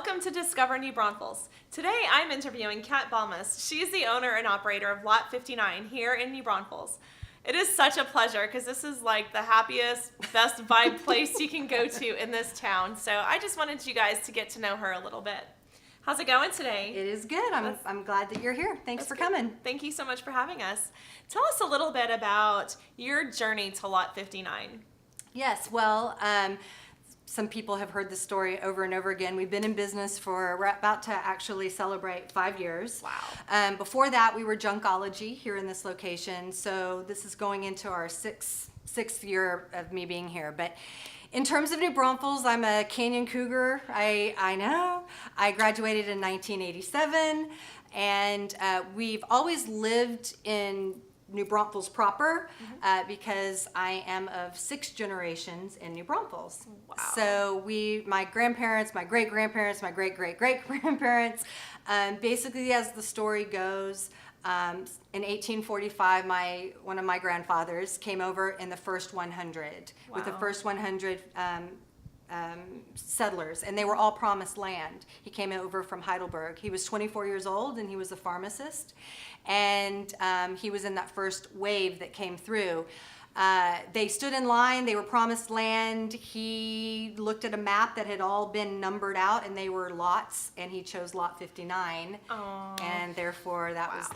welcome to Discover New Braunfels. Today I'm interviewing Kat Balmos. She's the owner and operator of Lot 59 here in New Braunfels. It is such a pleasure because this is like the happiest, best vibe place you can go to in this town. So I just wanted you guys to get to know her a little bit. How's it going today? It is good. I'm glad that you're here. Thanks for coming. Thank you so much for having us. Tell us a little bit about your journey to Lot 59. Yes, well, some people have heard the story over and over again. We've been in business we're about to actually celebrate 5 years. Wow. Before that, we were Junkology here in this location. So this is going into our sixth year of me being here. But in terms of New Braunfels, I'm a Canyon Cougar. I know. I graduated in 1987, and we've always lived in New Braunfels proper because I am of 6 generations in New Braunfels. Wow. So my grandparents, my great-grandparents, my great-great-great-grandparents, basically as the story goes, in 1845, one of my grandfathers came over in the first 100 with the first 100 settlers, and they were all promised land. He came over from Heidelberg. He was 24 years old, and he was a pharmacist, and he was in that first wave that came through. They stood in line. They were promised land. He looked at a map that had all been numbered out, and they were lots, and he chose Lot 59. Aww. And therefore that was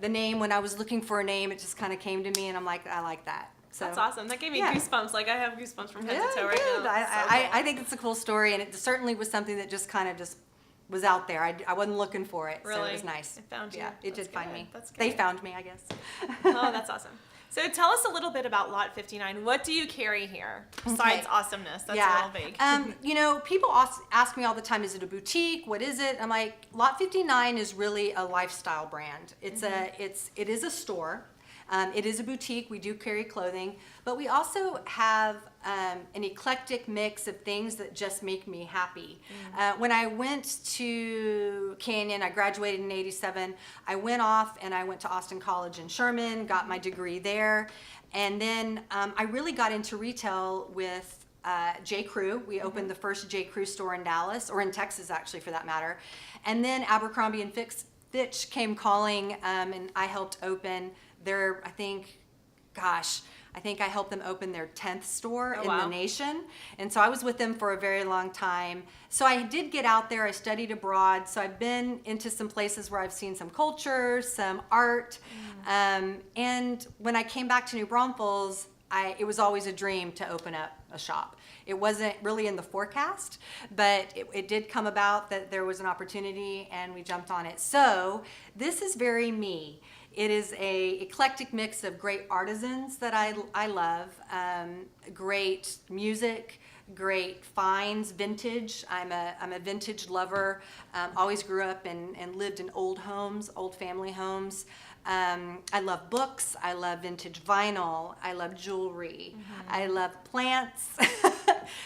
the name. When I was looking for a name, it just kind of came to me, and I'm like, I like that. So, that's awesome. That gave me goosebumps. Like I have goosebumps from head to toe right good. now. I think it's a cool story, and it certainly was something that just kind of was out there. I wasn't looking for it, really? So it was nice. It found you. Yeah, it That's did find good. me. That's good. They found me, I guess. Oh, that's awesome. So tell us a little bit about Lot 59. What do you carry here besides awesomeness? That's a little vague. You know, people ask me all the time, is it a boutique? What is it? I'm like, Lot 59 is really a lifestyle brand. It is a store. It is a boutique. We do carry clothing, but we also have an eclectic mix of things that just make me happy. When I went to Canyon, I graduated in '87. I went off and I went to Austin College in Sherman, got my degree there, and then I really got into retail with J. Crew. We opened the first J. Crew store in Dallas, or in Texas actually for that matter, and then Abercrombie and Fitch came calling, and I helped open their, I think I helped them open their 10th store in the nation. And so I was with them for a very long time. So I did get out there. I studied abroad. So I've been into some places where I've seen some culture, some art. And when I came back to New Braunfels, it was always a dream to open up a shop. It wasn't really in the forecast, but it did come about that there was an opportunity, and we jumped on it. So this is very me. It is a eclectic mix of great artisans that I love, great music, great finds, vintage. I'm a vintage lover. Always grew up and lived in old homes, old family homes. I love books. I love vintage vinyl. I love jewelry. I love plants.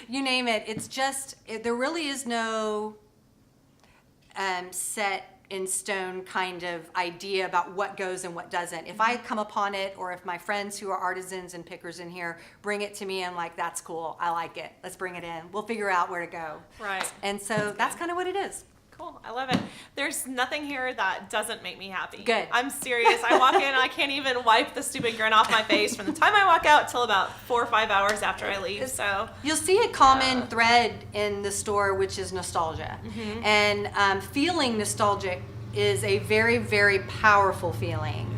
You name it. It's just there really is no set in stone kind of idea about what goes and what doesn't. If I come upon it, or if my friends who are artisans and pickers in here bring it to me, I'm like, that's cool, I like it, let's bring it in, we'll figure out where to go. Right. And so that's kind of what it is. Cool. I love it. There's nothing here that doesn't make me happy. Good. I'm serious. I walk in and I can't even wipe the stupid grin off my face from the time I walk out till about 4 or 5 hours after I leave. So you'll see a common thread in the store, which is nostalgia. And feeling nostalgic is a very, very powerful feeling,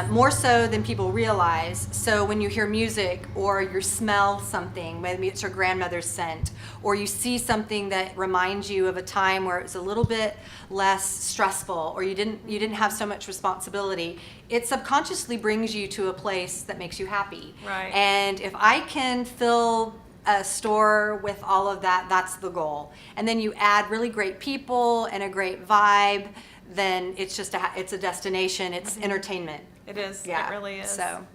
more so than people realize. So when you hear music, or you smell something, maybe it's your grandmother's scent, or you see something that reminds you of a time where it was a little bit less stressful, or you didn't have so much responsibility, it subconsciously brings you to a place that makes you happy. Right. And if I can fill a store with all of that, that's the goal. And then you add really great people and a great vibe, then it's just it's a destination. It's entertainment. It is. Yeah. It really is. So.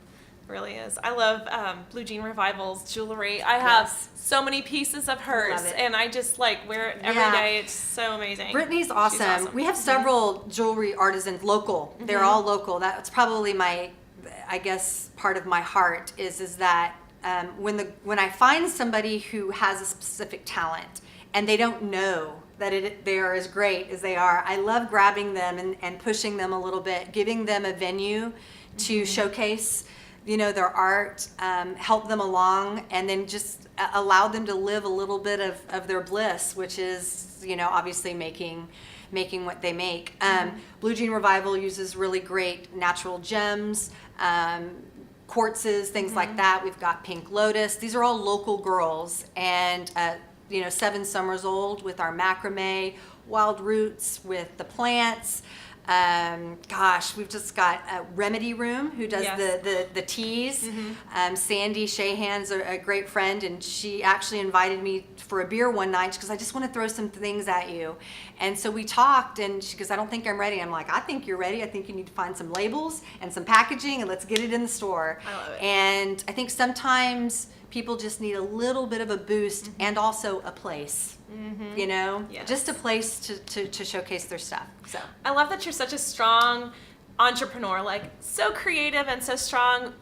It really is. I love Blue Jean Revival's jewelry. I have so many pieces of hers, and I just wear it every day. It's so amazing. Brittany's awesome. We have several jewelry artisans, local. They're all local. That's probably my, I guess, part of my heart is that when I find somebody who has a specific talent and they don't know that they are as great as they are. I love grabbing them and pushing them a little bit, giving them a venue to showcase, their art, help them along, and then just allow them to live a little bit of their bliss, which is, obviously making what they make. Blue Jean Revival uses really great natural gems, quartzes, things like that. We've got Pink Lotus. These are all local girls, and 7 summers old with our macrame, Wild Roots with the plants. We've just got Remedy Room, who does the teas. Sandy Shahan's a great friend, and she actually invited me for a beer one night because I just want to throw some things at you. And so we talked, and she goes, I don't think I'm ready. I'm like, I think you're ready. I think you need to find some labels and some packaging, and let's get it in the store. I love it. And I think sometimes people just need a little bit of a boost and also a place, Yes. just a place to showcase their stuff. So I love that you're such a strong entrepreneur, like so creative and so strong,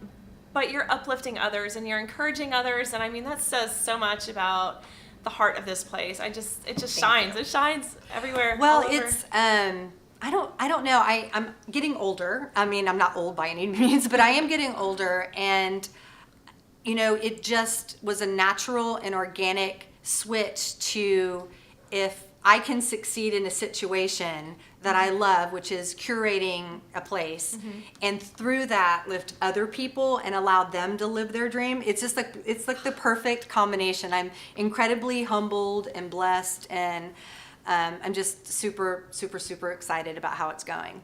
but you're uplifting others and you're encouraging others. And I mean, that says so much about the heart of this place. It just shines. It shines everywhere. Well, all over. it's, I don't know. I'm getting older. I mean, I'm not old by any means, but I am getting older, and it just was a natural and organic switch to, if I can succeed in a situation that I love, which is curating a place, and through that lift other people and allow them to live their dream. It's like the perfect combination. I'm incredibly humbled and blessed, and I'm just super, super, super excited about how it's going.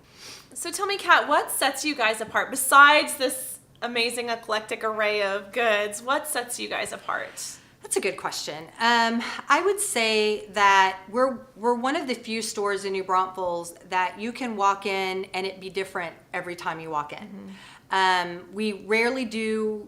So tell me, Kat, what sets you guys apart besides this amazing eclectic array of goods? What sets you guys apart? That's a good question. I would say that we're one of the few stores in New Braunfels that you can walk in and it be different every time you walk in. We rarely do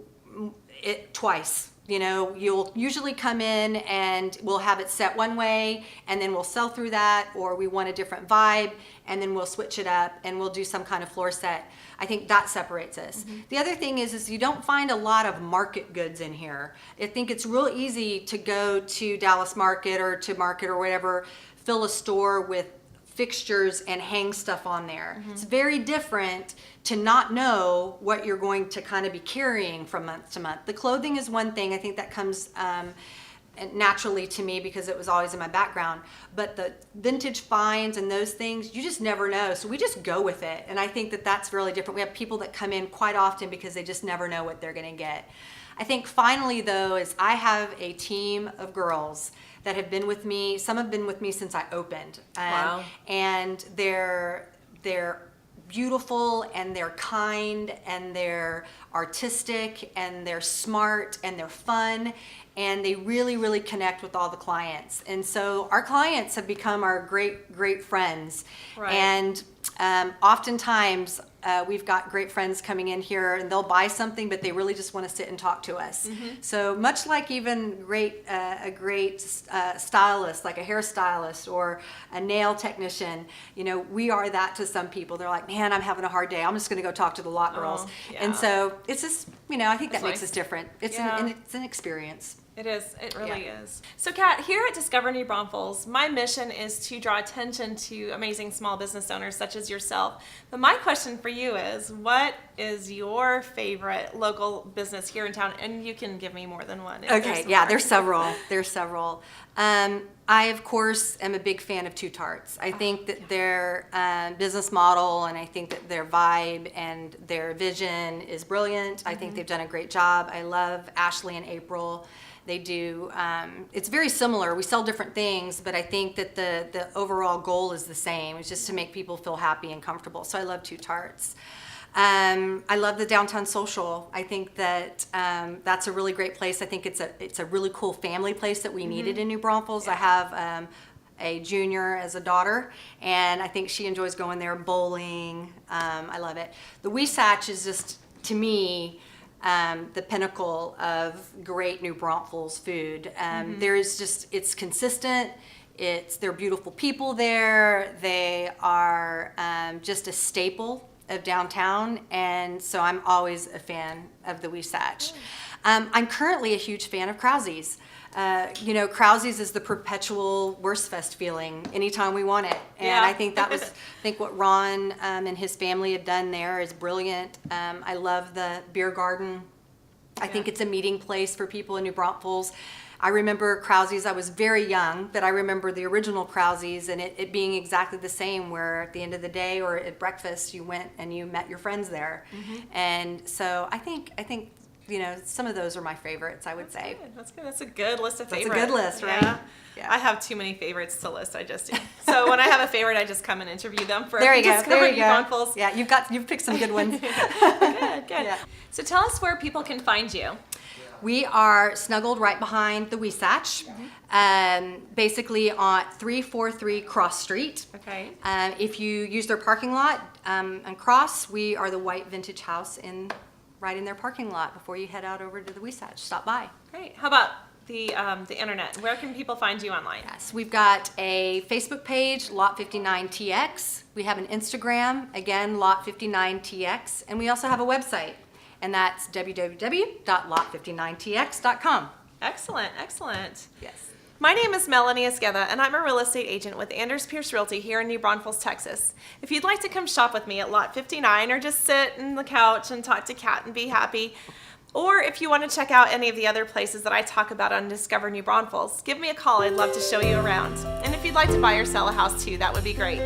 it twice. You'll usually come in and we'll have it set one way, and then we'll sell through that, or we want a different vibe, and then we'll switch it up and we'll do some kind of floor set. I think that separates us. The other thing is you don't find a lot of market goods in here. I think it's real easy to go to Dallas Market or to Market or whatever, fill a store with fixtures and hang stuff on there. It's very different to not know what you're going to kind of be carrying from month to month. The clothing is one thing. I think that comes naturally to me because it was always in my background. But the vintage finds and those things, you just never know. So we just go with it. And I think that that's really different. We have people that come in quite often because they just never know what they're going to get. I think finally, though, is I have a team of girls that have been with me. Some have been with me since I opened. Wow. And they're beautiful, and they're kind, and they're artistic, and they're smart, and they're fun, and they really, really connect with all the clients. And so our clients have become our great, great friends. Right. And oftentimes we've got great friends coming in here, and they'll buy something, but they really just want to sit and talk to us. So much like even a great stylist, like a hairstylist or a nail technician, we are that to some people. They're like, man, I'm having a hard day. I'm just going to go talk to the lot girls. Yeah. And so it's just, I think that That's makes nice. us different. It's an experience. It is. It really is. So, Kat, here at Discover New Braunfels, my mission is to draw attention to amazing small business owners such as yourself. But my question for you is, what is your favorite local business here in town? And you can give me more than one. Okay, yeah, there's several. There's several. I, of course, am a big fan of Two Tarts. I think that their business model, and I think that their vibe and their vision is brilliant. I think they've done a great job. I love Ashley and April. They do, it's very similar. We sell different things, but I think that the overall goal is the same. It's just to make people feel happy and comfortable. So I love Two Tarts. I love the Downtown Social. I think that that's a really great place. I think it's a really cool family place that we needed in New Braunfels. I have a junior as a daughter, and I think she enjoys going there, bowling. I love it. The Huisache is just, to me, the pinnacle of great New Braunfels food. There is just, it's consistent. They're beautiful people there. They are just a staple of downtown, and so I'm always a fan of the Huisache. I'm currently a huge fan of Krause's. You know, Krause's is the perpetual Wurstfest feeling anytime we want it. And Yeah. I think I think what Ron and his family have done there is brilliant. I love the beer garden. I think it's a meeting place for people in New Braunfels. I remember Krause's, I was very young, but I remember the original Krause's and it being exactly the same, where at the end of the day or at breakfast you went and you met your friends there. And so I think you know, some of those are my favorites, I would say. Good. That's good. That's a good list of That's a favorites. good list, right? Yeah. Yeah. I have too many favorites to list. I just do. So when I have a favorite, I just come and interview them for There you go. Discover There you New go. Braunfels. Yeah, you've picked some good ones. Good, good. Yeah. So tell us where people can find you. We are snuggled right behind the Huisache, basically on 343 Cross Street. Okay. If you use their parking lot on Krause, we are the white vintage house right in their parking lot before you head out over to the Huisache. Stop by. Great. How about the internet? Where can people find you online? Yes, we've got a Facebook page, Lot 59 TX. We have an Instagram, again, Lot 59 TX, and we also have a website, and that's www.lot59tx.com. Excellent, excellent. Yes. My name is Melanie Esqueda, and I'm a real estate agent with Anders Pierce Realty here in New Braunfels, Texas. If you'd like to come shop with me at Lot 59 or just sit on the couch and talk to Kat and be happy, or if you want to check out any of the other places that I talk about on Discover New Braunfels, give me a call. I'd love to show you around. And if you'd like to buy or sell a house too, that would be great.